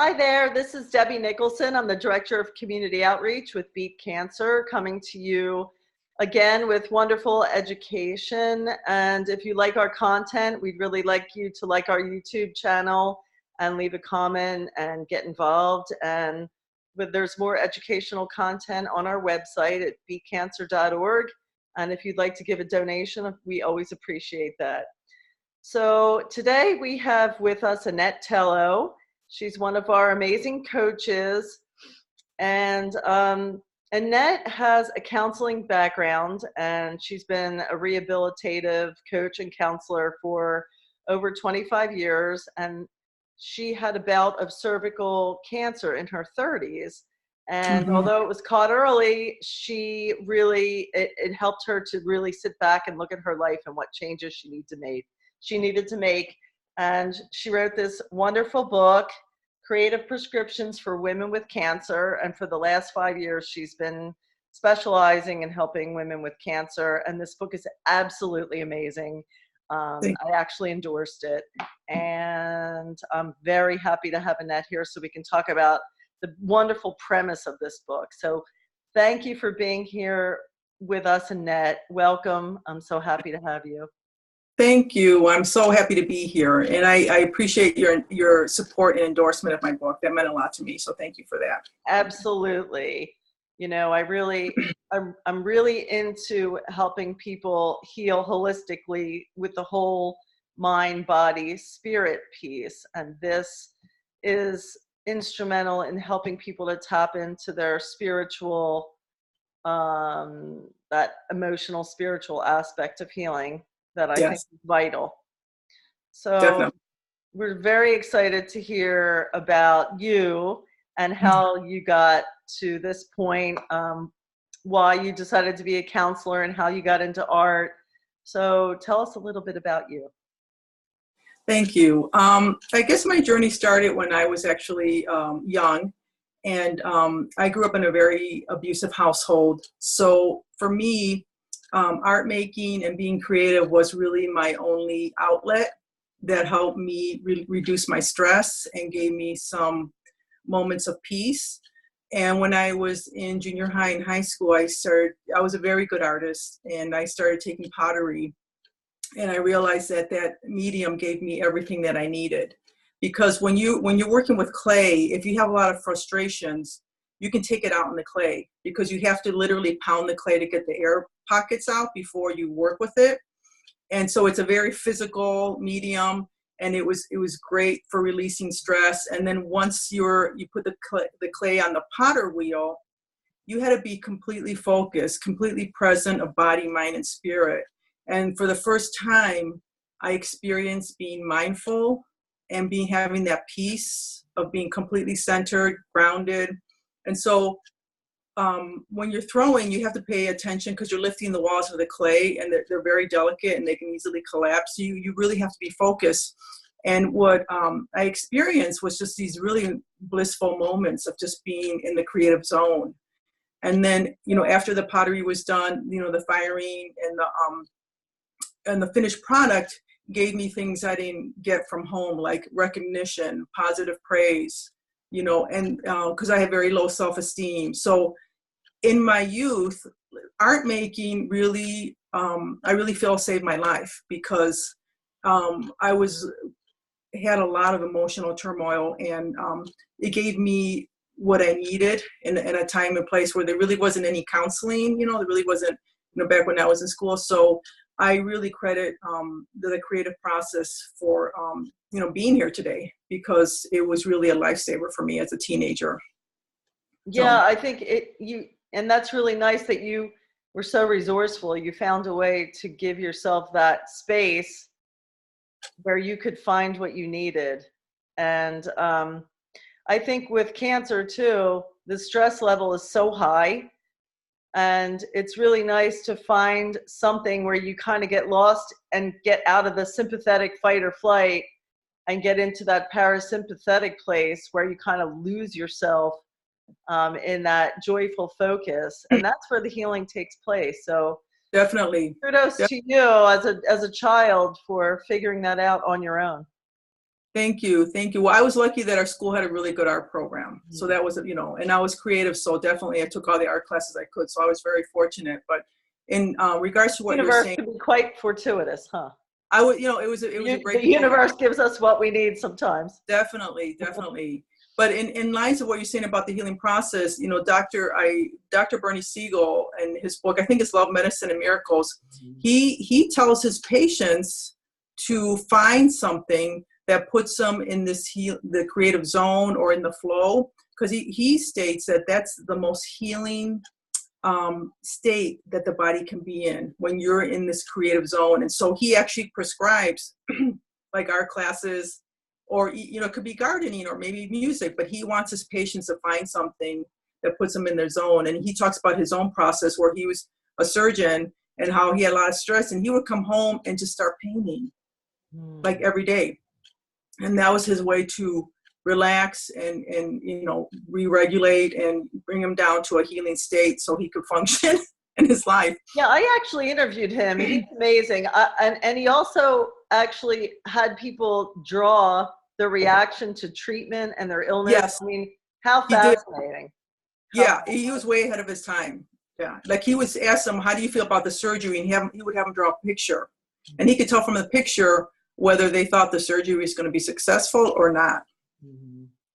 Hi there, this is Debbie Nicholson. I'm the Director of Community Outreach with Beat Cancer, coming to you again with wonderful education. And if you like our content, we'd really like you to like our YouTube channel and leave a comment and get involved. And there's more educational content on our website at BeatCancer.Org. And if you'd like to give a donation, we always appreciate that. So today we have with us Annette Tello. She's one of our amazing coaches, and Annette has a counseling background, and she's been a rehabilitative coach and counselor for over 25 years, and she had a bout of cervical cancer in her 30s, and although it was caught early, it helped her to really sit back and look at her life and what changes she needed to make. And she wrote this wonderful book, Creative Prescriptions for Women with Cancer. And for the last 5 years, she's been specializing in helping women with cancer. And this book is absolutely amazing. I actually endorsed it. And I'm very happy to have Annette here so we can talk about the wonderful premise of this book. So thank you for being here with us, Annette. Welcome. I'm so happy to have you. Thank you. I'm so happy to be here, and I appreciate your support and endorsement of my book. That meant a lot to me, so thank you for that. Absolutely. You know, I'm really into helping people heal holistically with the whole mind, body, spirit piece, and this is instrumental in helping people to tap into their spiritual, that emotional, spiritual aspect of healing that I think is vital. So definitely. We're very excited to hear about you and how you got to this point, why you decided to be a counselor and how you got into art. So tell us a little bit about you. Thank you. I guess my journey started when I was actually young, and I grew up in a very abusive household. So for me, art making and being creative was really my only outlet that helped me reduce my stress and gave me some moments of peace. And when I was in junior high and high school, I was a very good artist, and I started taking pottery. And I realized that medium gave me everything that I needed. Because when you're working with clay, if you have a lot of frustrations, you can take it out in the clay, because you have to literally pound the clay to get the air pockets out before you work with it. And so it's a very physical medium, and it was great for releasing stress. And then once you put the clay on the potter wheel, you had to be completely focused, completely present of body, mind, and spirit. And for the first time, I experienced being mindful and having that peace of being completely centered, grounded. And so when you're throwing, you have to pay attention, because you're lifting the walls of the clay, and they're very delicate and they can easily collapse. So you really have to be focused. And what I experienced was just these really blissful moments of just being in the creative zone. And then, after the pottery was done, the firing and the finished product gave me things I didn't get from home, like recognition, positive praise, and because I have very low self-esteem. So in my youth, art making really, I really feel saved my life, because I had a lot of emotional turmoil, and it gave me what I needed in a time and place where there really wasn't any counseling, there really wasn't, back when I was in school. So I really credit the creative process for, being here today, because it was really a lifesaver for me as a teenager. Yeah, I think and that's really nice that you were so resourceful. You found a way to give yourself that space where you could find what you needed. And I think with cancer too, the stress level is so high. And it's really nice to find something where you kind of get lost and get out of the sympathetic fight or flight and get into that parasympathetic place where you kind of lose yourself in that joyful focus. And that's where the healing takes place. So definitely kudos to you as a child for figuring that out on your own. Thank you. Thank you. Well, I was lucky that our school had a really good art program. So that was, you know, and I was creative. So definitely I took all the art classes I could. So I was very fortunate. But in regards to what you're Universe saying, can be quite fortuitous, huh? I would, you know, it was a The great universe program. gives us what we need sometimes. Definitely, definitely. But in lines of what you're saying about the healing process, you know, Dr. Bernie Siegel and his book, I think it's Love, Medicine, and Miracles, he tells his patients to find something that puts them in the creative zone or in the flow, because he states that that's the most healing state that the body can be in when you're in this creative zone. And so he actually prescribes like art classes, or, you know, it could be gardening or maybe music, but he wants his patients to find something that puts them in their zone. And he talks about his own process where he was a surgeon and how he had a lot of stress, and he would come home and just start painting like every day. And that was his way to relax and you know, re-regulate and bring him down to a healing state so he could function in his life. Yeah, I actually interviewed him. He's amazing. And he also actually had people draw the reaction to treatment and their illness. Yes, I mean, how he did. fascinating. Yeah, he was way ahead of his time. Yeah, like he was asked him, "How do you feel about the surgery?" And he would have him draw a picture, and he could tell from the picture whether they thought the surgery was going to be successful or not.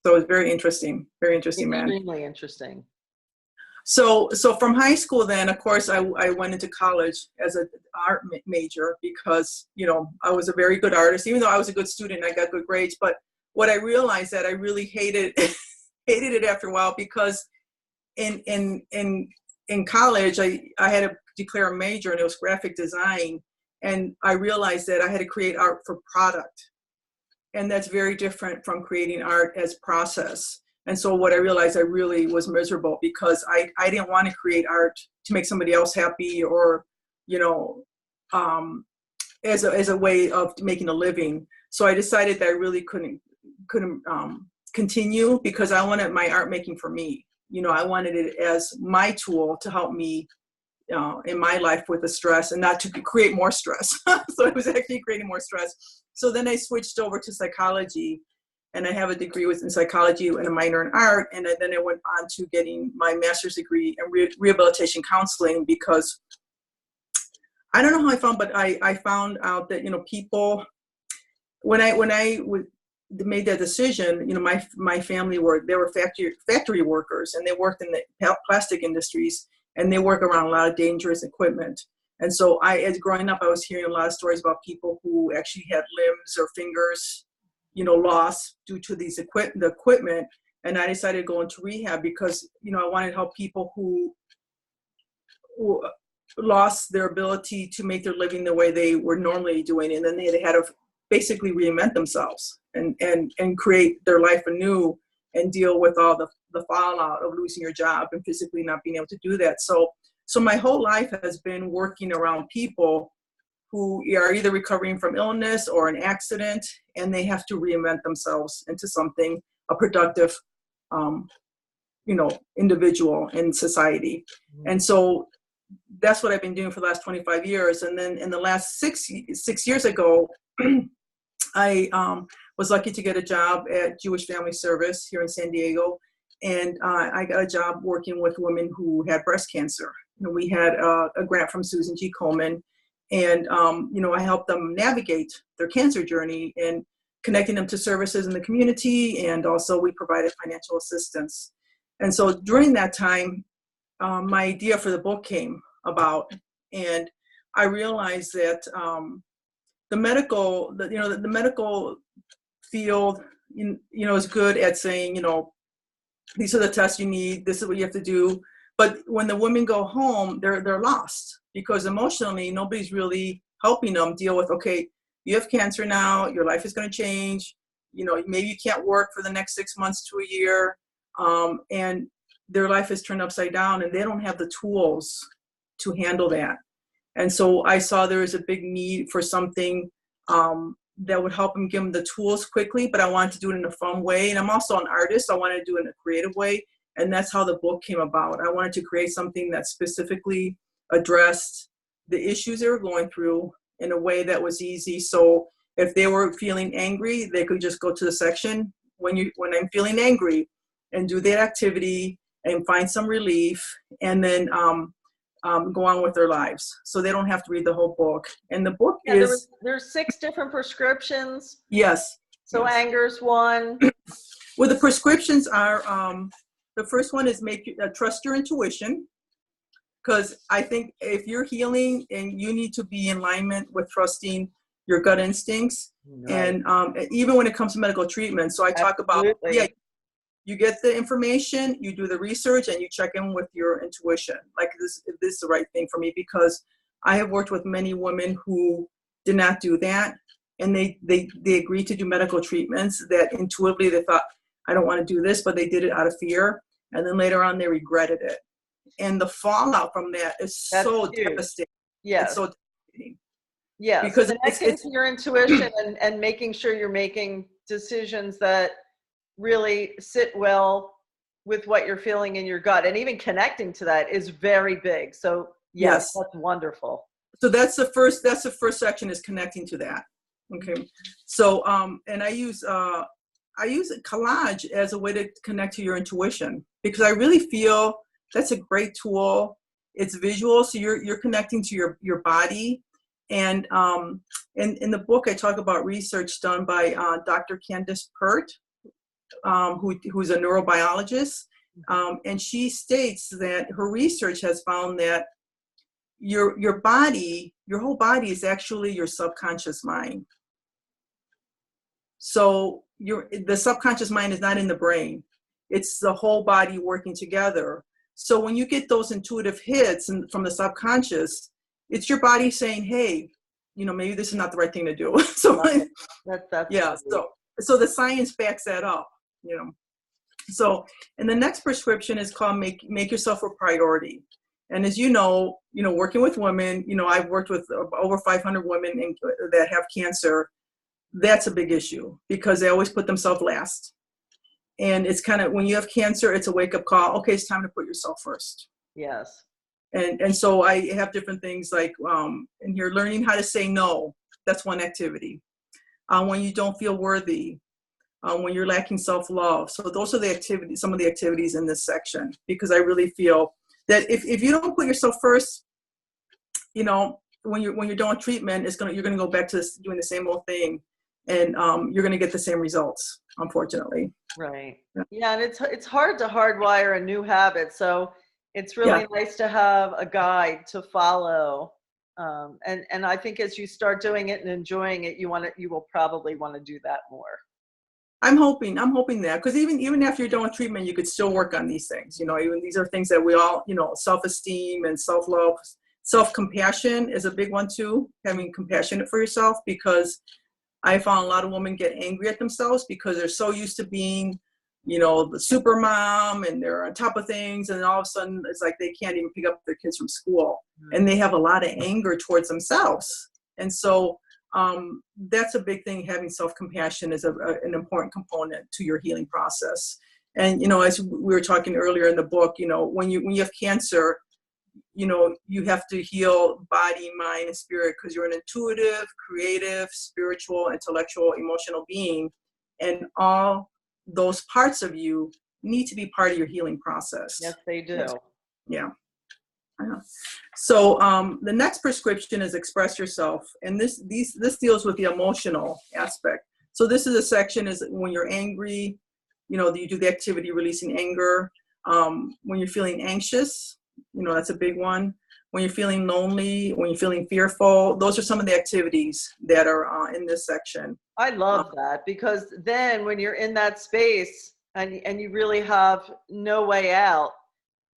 So it was very interesting man. Extremely interesting. So from high school, then of course I went into college as an art major because, you know, I was a very good artist. Even though I was a good student, I got good grades. But what I realized that I really hated it after a while, because in college I had to declare a major, and it was graphic design, and I realized that I had to create art for product, and that's very different from creating art as process. And so what I realized, I really was miserable because I didn't want to create art to make somebody else happy, or, you know, as a way of making a living. So I decided that I really couldn't continue, because I wanted my art making for me. You know, I wanted it as my tool to help me in my life with the stress, and not to create more stress. So it was actually creating more stress. So then I switched over to psychology, and I have a degree in psychology and a minor in art. And then I went on to getting my master's degree in rehabilitation counseling, because I don't know how I found, but I found out that, you know, people, when I made that decision, you know, my family they were factory workers, and they worked in the plastic industries, and they work around a lot of dangerous equipment. And so as growing up, I was hearing a lot of stories about people who actually had limbs or fingers, you know, lost due to the equipment. And I decided to go into rehab because, you know, I wanted to help people who lost their ability to make their living the way they were normally doing. And then they had to basically reinvent themselves and create their life anew, and deal with all the fallout of losing your job and physically not being able to do that. So my whole life has been working around people who are either recovering from illness or an accident, and they have to reinvent themselves into something, a productive, you know, individual in society. And so that's what I've been doing for the last 25 years. And then in the last six years ago, I was lucky to get a job at Jewish Family Service here in San Diego. And I got a job working with women who had breast cancer. You know, we had a grant from Susan G. Komen, and you know, I helped them navigate their cancer journey and connecting them to services in the community, and also we provided financial assistance. And so during that time, my idea for the book came about, and I realized that the medical field, you know, is good at saying, you know, these are the tests you need, this is what you have to do. But when the women go home, they're lost, because emotionally nobody's really helping them deal with, okay, you have cancer now, your life is going to change, you know, maybe you can't work for the next 6 months to a year, and their life is turned upside down, and they don't have the tools to handle that. And so I saw there was a big need for something that would help them, give them the tools quickly, but I wanted to do it in a fun way. And I'm also an artist, so I wanted to do it in a creative way. And that's how the book came about. I wanted to create something that specifically addressed the issues they were going through in a way that was easy. So If they were feeling angry, they could just go to the section when I'm feeling angry, and do that activity and find some relief, and then go on with their lives. So they don't have to read the whole book. And the book is there's 6 different prescriptions. yes. So yes. anger's one. Well, the prescriptions are the first one is trust your intuition, because I think if you're healing and you need to be in alignment with trusting your gut instincts, right. And even when it comes to medical treatment. So I talk about you get the information, you do the research, and you check in with your intuition. Like this is the right thing for me, because I have worked with many women who did not do that, and they agreed to do medical treatments that intuitively they thought, I don't want to do this, but they did it out of fear, and then later on they regretted it. And the fallout from that is so devastating. Yes. It's so devastating. Yes. Because connecting to your intuition and making sure you're making decisions that really sit well with what you're feeling in your gut, and even connecting to that is very big. So yes. That's wonderful. So that's the first section, is connecting to that. Okay. So and I use collage as a way to connect to your intuition, because I really feel that's a great tool. It's visual, so you're connecting to your body. And in the book I talk about research done by Dr. Candace Pert, who's a neurobiologist, and she states that her research has found that your whole body is actually your subconscious mind. So the subconscious mind is not in the brain. It's the whole body working together. So when you get those intuitive hits from the subconscious, it's your body saying, hey, maybe this is not the right thing to do. So that's yeah. So the science backs that up, So, and the next prescription is called make yourself a priority. And as working with women, I've worked with over 500 women that have cancer. That's a big issue, because they always put themselves last. And it's kind of, when you have cancer, it's a wake-up call. Okay, it's time to put yourself first. Yes. And so I have different things like, and you're learning how to say no. That's one activity. When you don't feel worthy, when you're lacking self-love. So those are the activities, some of the activities in this section, because I really feel that if you don't put yourself first, when you're doing treatment, you're gonna go back to doing the same old thing, and you're gonna get the same results, unfortunately. Right. Yeah, and it's hard to hardwire a new habit. So it's really nice to have a guide to follow. And I think as you start doing it and enjoying it, you will probably want to do that more. I'm hoping that, because even after you're done with treatment, you could still work on these things. Even these are things that we all, self-esteem and self-love, self-compassion is a big one too. Having compassion for yourself, because I found a lot of women get angry at themselves because they're so used to being, the super mom, and they're on top of things, and all of a sudden it's like they can't even pick up their kids from school, and they have a lot of anger towards themselves. And so that's a big thing. Having self-compassion is an important component to your healing process. And as we were talking earlier in the book, when you have cancer, you have to heal body, mind, and spirit, because you're an intuitive, creative, spiritual, intellectual, emotional being, and all those parts of you need to be part of your healing process. Yes, they do. Yeah. So the next prescription is express yourself, and this deals with the emotional aspect. So this is a section is when you're angry, you do the activity releasing anger. When you're feeling anxious, that's a big one. When you're feeling lonely, when you're feeling fearful, those are some of the activities that are in this section. I love that, because then when you're in that space and you really have no way out,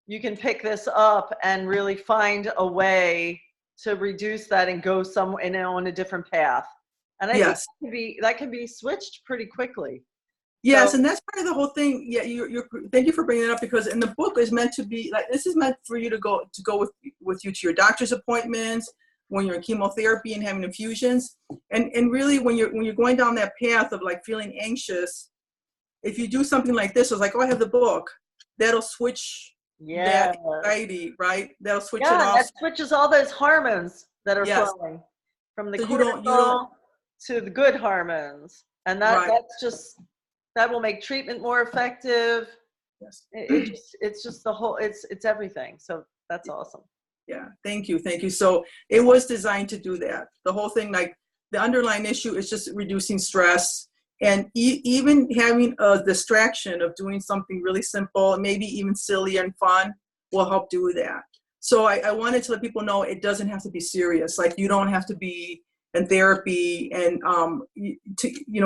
you can pick this up and really find a way to reduce that and go somewhere on a different path. And I think that can be switched pretty quickly. Yes, and that's part of the whole thing. Yeah, thank you for bringing it up, because in the book is meant to be like, this is meant for you to go with you to your doctor's appointments, when you're in chemotherapy and having infusions, and really when you're going down that path of like feeling anxious, if you do something like this, it's like, oh, I have the book, that'll switch that anxiety, right? That'll switch it off. That switches all those hormones that are flowing from the cortisol. to the good hormones. And Right. that will make treatment more effective. Yes. It's just the whole, it's everything. So that's awesome. Yeah, thank you. So it was designed to do that. The whole thing, like the underlying issue is just reducing stress, and even having a distraction of doing something really simple, maybe even silly and fun, will help do that. So I wanted to let people know it doesn't have to be serious. Like you don't have to be in therapy, and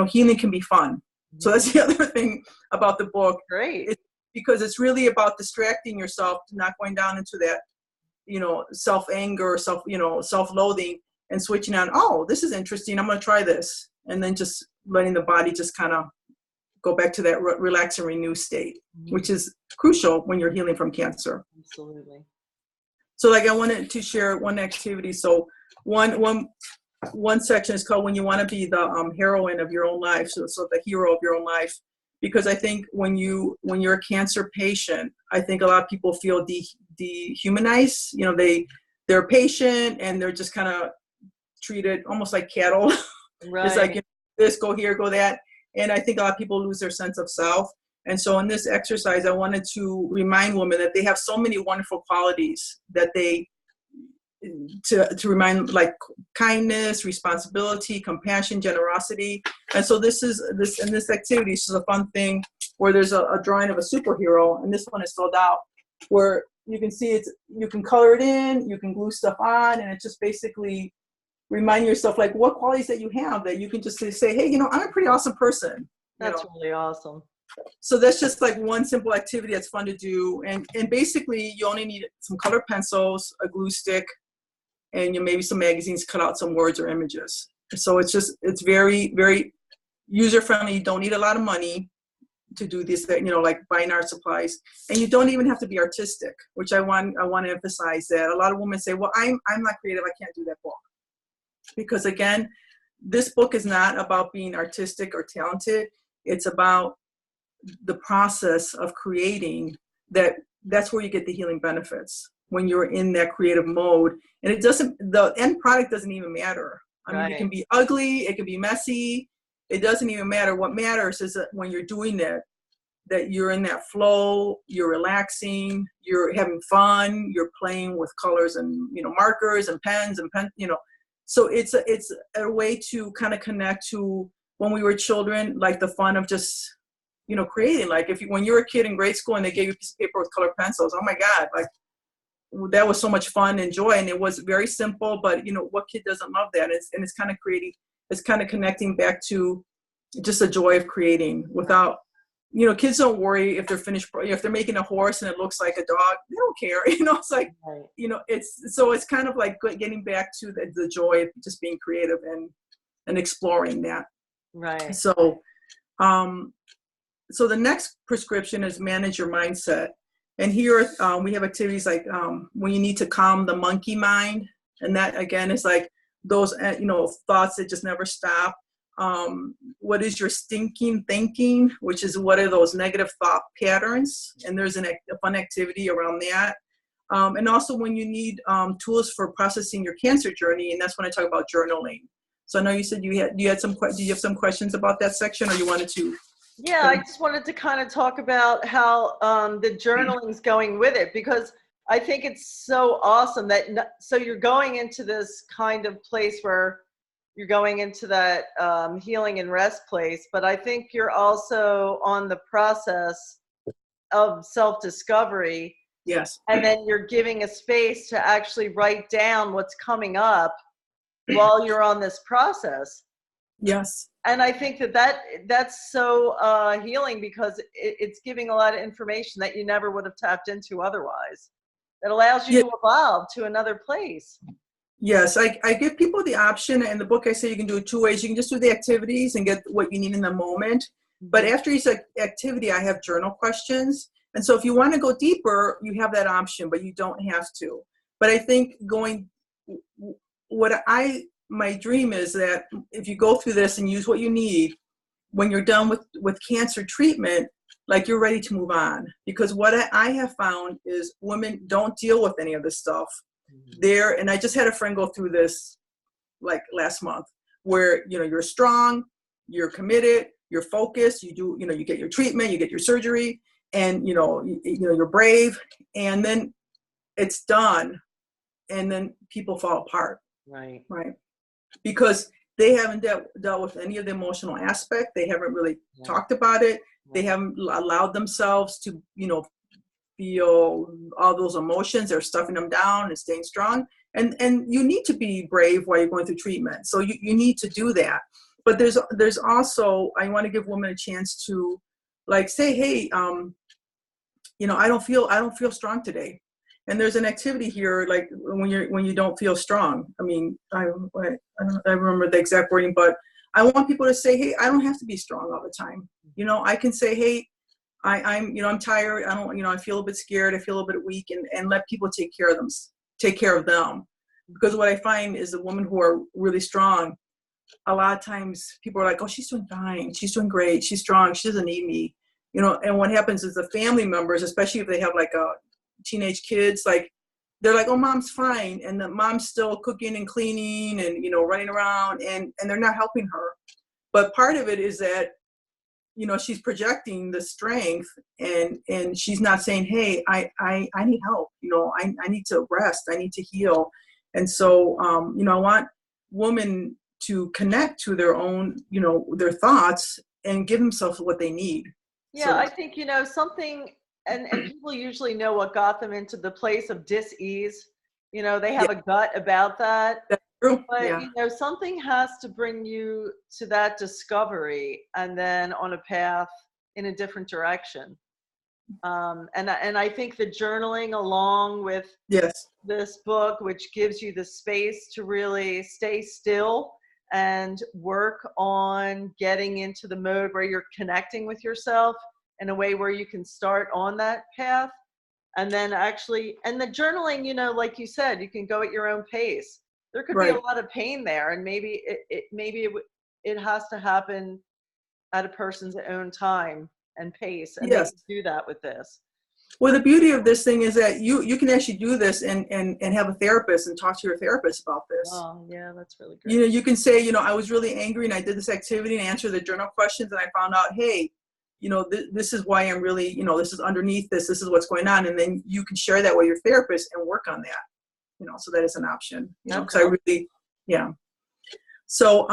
healing can be fun. So that's the other thing about the book. Great. Because it's really about distracting yourself, not going down into that, self-anger, self-loathing, and switching on, oh, this is interesting, I'm going to try this. And then just letting the body just kind of go back to that relax and renew state, which is crucial when you're healing from cancer. Absolutely. So like I wanted to share one activity. So one section is called When You Want to Be the Heroine of Your Own Life. So the hero of your own life. Because I think when you're a cancer patient, I think a lot of people feel dehumanized. They're a patient and they're just kind of treated almost like cattle. Right. It's like, this, go here, go that. And I think a lot of people lose their sense of self. And so in this exercise, I wanted to remind women that they have so many wonderful qualities that to remind, like kindness, responsibility, compassion, generosity. And so this activity is just a fun thing where there's a drawing of a superhero, and this one is filled out, where you can see you can color it in, you can glue stuff on, and it just basically remind yourself like what qualities that you have that you can just say, hey, I'm a pretty awesome person. That's really awesome. So that's just like one simple activity that's fun to do. And basically you only need some colored pencils, a glue stick, and maybe some magazines, cut out some words or images. So it's very, very user-friendly. You don't need a lot of money to do this, like buying art supplies. And you don't even have to be artistic, which I want to emphasize that. A lot of women say, well, I'm not creative, I can't do that book. Because again, this book is not about being artistic or talented. It's about the process of creating that's where you get the healing benefits, when you're in that creative mode. And the end product doesn't even matter. I mean, it can be ugly, it can be messy, it doesn't even matter. What matters is that when you're doing it, that you're in that flow, you're relaxing, you're having fun, you're playing with colors and markers and pens and so it's a way to kind of connect to when we were children, like the fun of just creating. Like when you were a kid in grade school and they gave you a piece of paper with colored pencils, oh my God, like that was so much fun and joy. And it was very simple, but what kid doesn't love that? It's kind of creating, it's kind of connecting back to just the joy of creating without, kids don't worry if they're finished, if they're making a horse and it looks like a dog, they don't care. It's like, it's kind of like getting back to the joy of just being creative and exploring that. Right. So, so the next prescription is manage your mindset. And here we have activities like when you need to calm the monkey mind. And that, again, is like those, thoughts that just never stop. What is your stinking thinking, which is what are those negative thought patterns? And there's a fun activity around that. And also when you need tools for processing your cancer journey, and that's when I talk about journaling. So I know you said do you have some questions about that section, or you wanted to? Yeah, I just wanted to kind of talk about how the journaling's going with it, because I think it's so awesome so you're going into this kind of place where you're going into that healing and rest place, but I think you're also on the process of self-discovery. Yes. And then you're giving a space to actually write down what's coming up while you're on this process. Yes. And I think that's so healing, because it's giving a lot of information that you never would have tapped into otherwise. It allows you to evolve to another place. Yes, I give people the option. In the book, I say you can do it two ways. You can just do the activities and get what you need in the moment. But after each activity, I have journal questions. And so if you want to go deeper, you have that option, but you don't have to. But I think my dream is that if you go through this and use what you need, when you're done with cancer treatment, like you're ready to move on. Because what I have found is women don't deal with any of this stuff. And I just had a friend go through this like last month, where, you're strong, you're committed, you're focused, you get your treatment, you get your surgery, and, you're brave, and then it's done. And then people fall apart. Right. Right. Because they haven't dealt with any of the emotional aspect. They haven't really talked about it. Right. They haven't allowed themselves to, feel all those emotions. They're stuffing them down and staying strong. And you need to be brave while you're going through treatment. So you need to do that. But there's also, I want to give women a chance to say, hey, I don't feel strong today. And there's an activity here, like when you don't feel strong. I mean, I remember the exact wording, but I want people to say, hey, I don't have to be strong all the time. I can say, hey, I'm tired. I don't, I feel a bit scared. I feel a bit weak, and let people take care of them. Because what I find is the women who are really strong, a lot of times people are like, oh, she's doing fine. She's doing great. She's strong. She doesn't need me. And what happens is the family members, especially if they have like a teenage kids, they're like, oh, mom's fine. And the mom's still cooking and cleaning and, running around, and they're not helping her. But part of it is that, she's projecting the strength, and she's not saying, hey, I need help. I need to rest. I need to heal. And so, I want women to connect to their own, their thoughts and give themselves what they need. Yeah, so I think, something, and people usually know what got them into the place of dis-ease. They have a gut about that. That's true. But, something has to bring you to that discovery, and then on a path in a different direction. And I think the journaling, along with this book, which gives you the space to really stay still and work on getting into the mode where you're connecting with yourself in a way where you can start on that path. And then and the journaling, like you said, you can go at your own pace. There could be a lot of pain there, and maybe it has to happen at a person's own time and pace, and they can do that with this. Well, the beauty of this thing is that you can actually do this and have a therapist and talk to your therapist about this. Oh, yeah, that's really great. You can say, I was really angry and I did this activity and answered the journal questions, and I found out, hey, this is why I'm really, this is underneath this is what's going on. And then you can share that with your therapist and work on that, so that is an option, because I really, So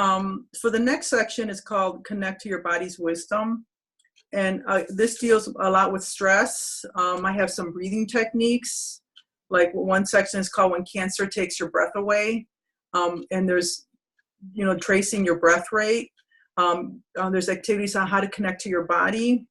for the next section is called Connect to Your Body's Wisdom. And this deals a lot with stress. I have some breathing techniques. Like one section is called When Cancer Takes Your Breath Away. And there's, tracing your breath rate. There's activities on how to connect to your body.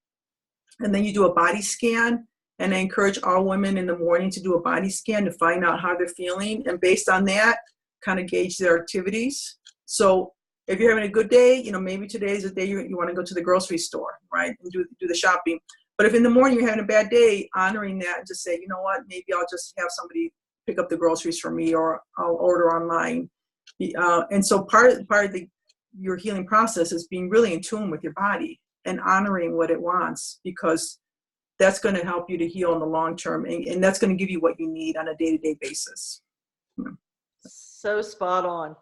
And then you do a body scan. And I encourage all women in the morning to do a body scan to find out how they're feeling. And based on that, kind of gauge their activities. So if you're having a good day, maybe today is a day you want to go to the grocery store, right, and do the shopping. But if in the morning you're having a bad day, honoring that and just say, you know what, maybe I'll just have somebody pick up the groceries for me, or I'll order online. And so part of your healing process is being really in tune with your body and honoring what it wants, because that's going to help you to heal in the long term, and that's going to give you what you need on a day-to-day basis. So spot on.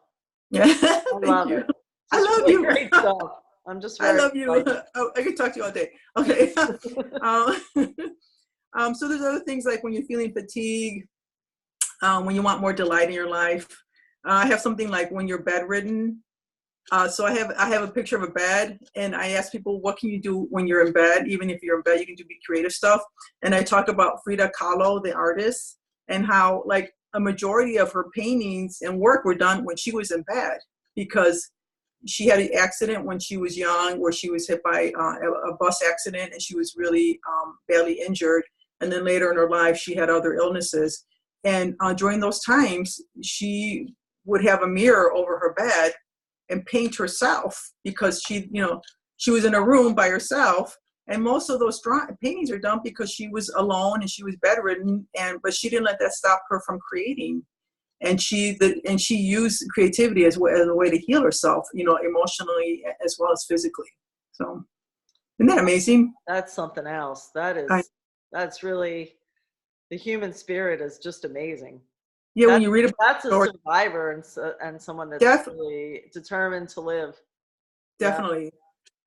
Yeah, I love it. I love really you. Great stuff. I'm just very I love you. Oh, I can talk to you all day. Okay. So there's other things like when you're feeling fatigue, when you want more delight in your life. I have something like when you're bedridden. So I have a picture of a bed, and I ask people, what can you do when you're in bed? Even if you're in bed, you can do creative stuff. And I talk about Frida Kahlo, the artist, and how like a majority of her paintings and work were done when she was in bed, because she had an accident when she was young where she was hit by a bus accident, and she was really badly injured. And then later in her life, she had other illnesses. And during those times, she would have a mirror over her bed and paint herself, because she was in a room by herself. And most of those paintings are done because she was alone and she was bedridden, but she didn't let that stop her from creating. And she used creativity as a way to heal herself, emotionally as well as physically. So, isn't that amazing? That's something else. That's really, the human spirit is just amazing. Yeah, when you read That's a about survivor and someone that's def, really determined to live. Yeah. definitely.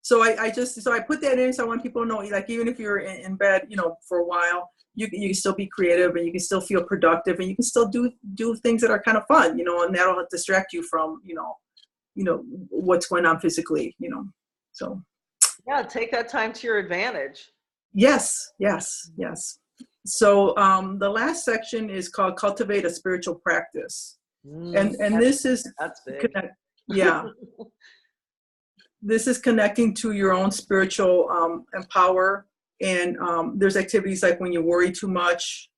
So I put that in, so I want people to know, like, even if you're in bed, for a while, you can still be creative, and you can still feel productive, and you can still do things that are kind of fun, and that'll distract you from, what's going on physically, so. Yeah, take that time to your advantage. Yes, yes, yes. So the last section is called Cultivate a Spiritual Practice. And this is, that's big. yeah, this is connecting to your own spiritual empower. And there's activities like when you worry too much,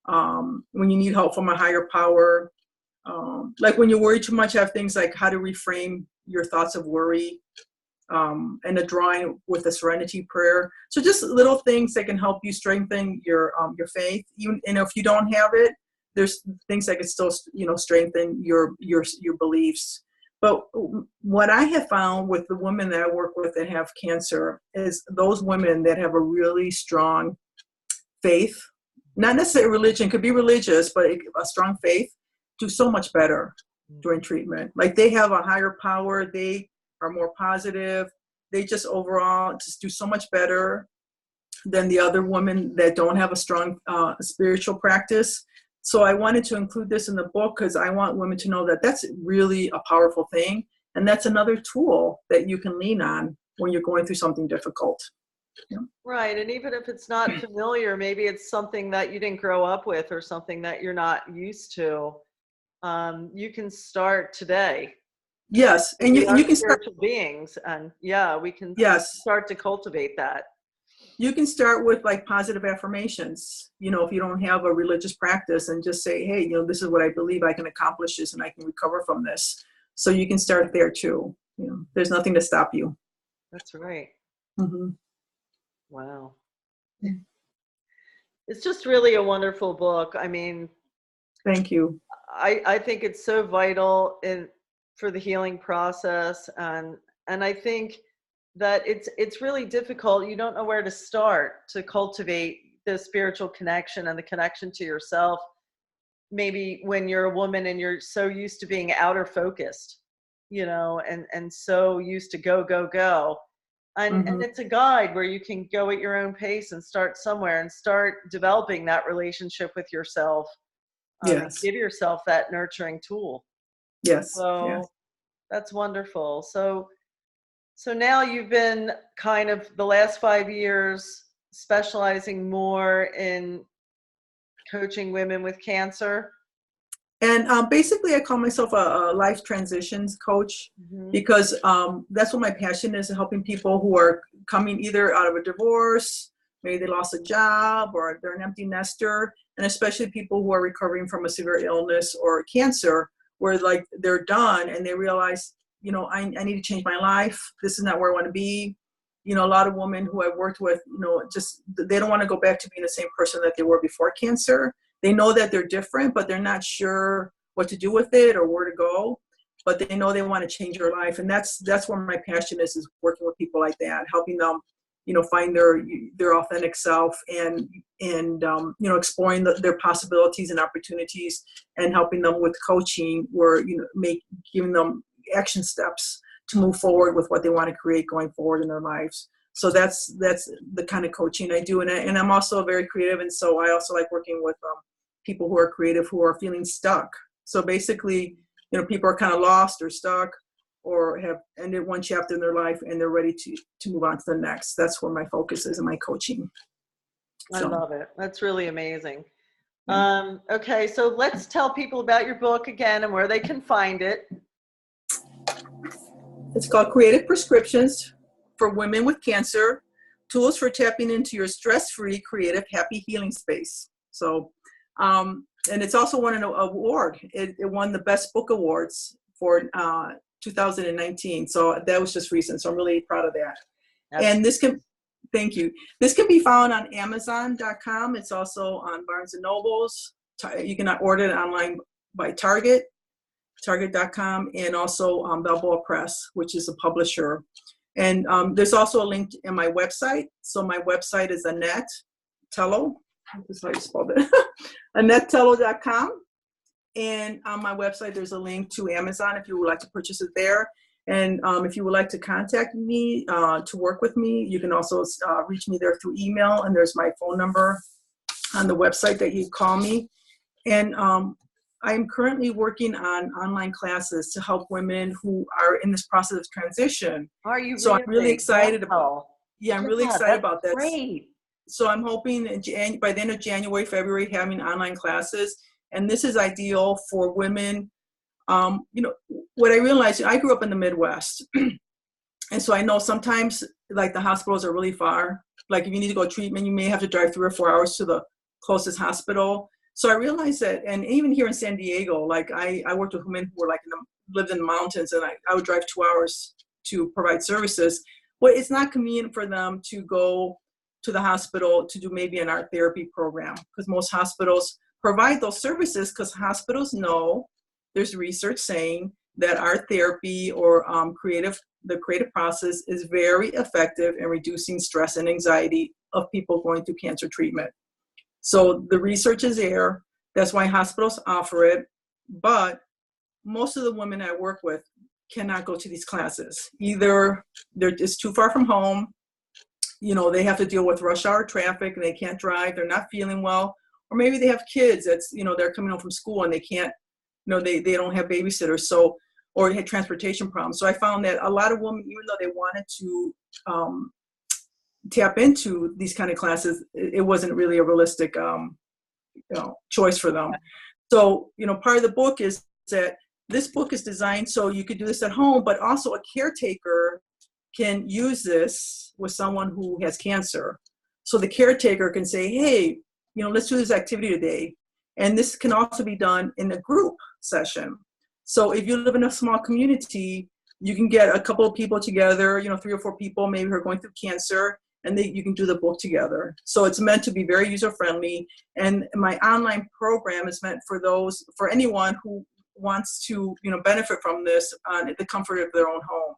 when you need help from a higher power. Like when you worry too much, I have things like how to reframe your thoughts of worry, and a drawing with a serenity prayer. So just little things that can help you strengthen your faith. Even, if you don't have it, there's things that can still strengthen your beliefs. But what I have found with the women that I work with that have cancer is those women that have a really strong faith, not necessarily religion, could be religious, but a strong faith, do so much better during treatment. Like they have a higher power, they are more positive, they just overall just do so much better than the other women that don't have a strong spiritual practice. So I wanted to include this in the book because I want women to know that that's really a powerful thing. And that's another tool that you can lean on when you're going through something difficult. Yeah. Right. And even if it's not familiar, maybe it's something that you didn't grow up with or something that you're not used to. You can start today. Yes. And you can start spiritual beings. And yeah, we can start to cultivate that. You can start with like positive affirmations, if you don't have a religious practice, and just say, hey, this is what I believe I can accomplish this and I can recover from this. So you can start there too. There's nothing to stop you. That's right. Mm-hmm. Wow. It's just really a wonderful book. I mean, thank you. I think it's so vital for the healing process. And I think that it's really difficult. You don't know where to start to cultivate the spiritual connection and the connection to yourself. Maybe when you're a woman and you're so used to being outer focused, and so used to go. And it's a guide where you can go at your own pace and start somewhere and start developing that relationship with yourself. And give yourself that nurturing tool. Yes. So that's wonderful. So now you've been kind of the last 5 years specializing more in coaching women with cancer. And basically, I call myself a life transitions coach, because that's what my passion is, helping people who are coming either out of a divorce, maybe they lost a job, or they're an empty nester, and especially people who are recovering from a severe illness or cancer, where like they're done and they realize, I need to change my life. This is not where I want to be. A lot of women who I've worked with, just they don't want to go back to being the same person that they were before cancer. They know that they're different, but they're not sure what to do with it or where to go. But they know they want to change their life, and that's where my passion is working with people like that, helping them, find their authentic self, and exploring their possibilities and opportunities, and helping them with coaching, where giving them action steps to move forward with what they want to create going forward in their lives. So that's the kind of coaching I do, and I'm also very creative, and so I also like working with people who are creative, who are feeling stuck. So basically, people are kind of lost or stuck, or have ended one chapter in their life and they're ready to move on to the next. That's where my focus is in my coaching. I love it. That's really amazing. Okay, so let's tell people about your book again and where they can find it. It's called Creative Prescriptions for Women with Cancer, Tools for Tapping into Your Stress-Free, Creative, Happy Healing Space. So, and it's also won an award. It won the Best Book Awards for 2019. So that was just recent. So I'm really proud of that. And thank you. This can be found on Amazon.com. It's also on Barnes & Noble's. You can order it online by Target.com, and also Balboa Press, which is a publisher. And there's also a link in my website. So my website is Annette Tello. This is how you spelled it. AnnetteTello.com. And on my website, there's a link to Amazon if you would like to purchase it there. And if you would like to contact me to work with me, you can also reach me there through email. And there's my phone number on the website that you call me. And I'm currently working on online classes to help women who are in this process of transition. Are you so really? I'm really excited about. Yeah, I'm really excited about that. Great. So I'm hoping by the end of January, February, having online classes. And this is ideal for women. What I realized, I grew up in the Midwest. And so I know sometimes like the hospitals are really far. Like if you need to go treatment, you may have to drive 3 or 4 hours to the closest hospital. So I realized that, and even here in San Diego, like I worked with women who were like lived in the mountains, and I would drive 2 hours to provide services. Well, it's not convenient for them to go to the hospital to do maybe an art therapy program, because most hospitals provide those services because hospitals know there's research saying that art therapy or the creative process is very effective in reducing stress and anxiety of people going through cancer treatment. So the research is there. That's why hospitals offer it. But most of the women I work with cannot go to these classes. Either they're just too far from home, they have to deal with rush hour traffic and they can't drive, they're not feeling well, or maybe they have kids that's, they're coming home from school and they can't, they don't have babysitters, or had transportation problems. So I found that a lot of women, even though they wanted to tap into these kind of classes, it wasn't really a realistic choice for them. So, part of the book is that this book is designed so you could do this at home, but also a caretaker can use this with someone who has cancer. So the caretaker can say, hey, let's do this activity today. And this can also be done in a group session. So if you live in a small community, you can get a couple of people together, 3 or 4 people maybe who are going through cancer, and you can do the book together. So it's meant to be very user-friendly. And my online program is meant for anyone who wants to, benefit from this on the comfort of their own home.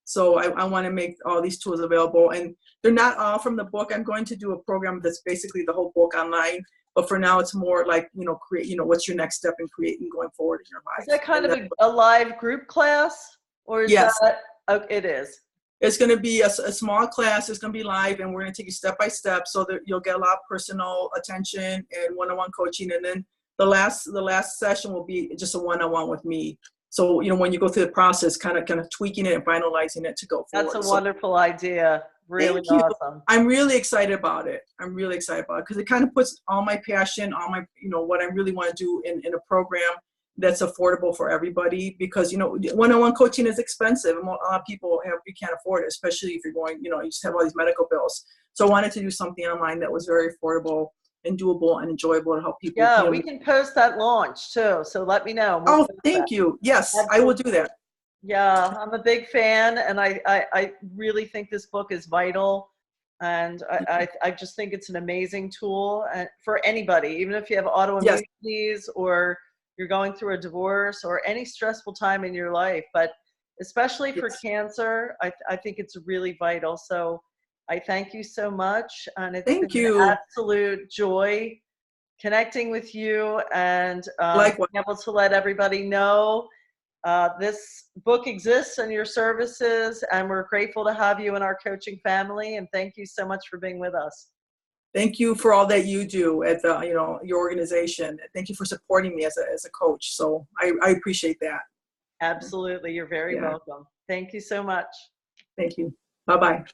So I want to make all these tools available, and they're not all from the book. I'm going to do a program that's basically the whole book online, but for now it's more like, create, what's your next step in creating going forward in your life. Is that kind of a live group class, or is yes. that, oh, it is. It's going to be a small class. It's going to be live, and we're going to take you step by step so that you'll get a lot of personal attention and one-on-one coaching. And then the last session will be just a one-on-one with me. So, when you go through the process, kind of tweaking it and finalizing it to go forward. That's a wonderful idea. Really awesome. I'm really excited about it. Because it kind of puts all my passion, all my, what I really want to do in a program that's affordable for everybody. Because, one-on-one coaching is expensive. And a lot of people you can't afford it, especially if you're going, you just have all these medical bills. So I wanted to do something online that was very affordable and doable and enjoyable to help people. Yeah, we can post that launch too. So let me know. We'll thank you. Yes, absolutely. I will do that. Yeah, I'm a big fan, and I really think this book is vital. And I just think it's an amazing tool for anybody, even if you have autoimmune disease or you're going through a divorce or any stressful time in your life. But especially for cancer, I think it's really vital. So I thank you so much, and it's been an absolute joy connecting with you and being able to let everybody know this book exists and your services, and we're grateful to have you in our coaching family, and thank you so much for being with us. Thank you for all that you do at your organization. Thank you for supporting me as a coach. So I appreciate that. Absolutely. You're very welcome. Thank you so much. Thank you. Bye-bye.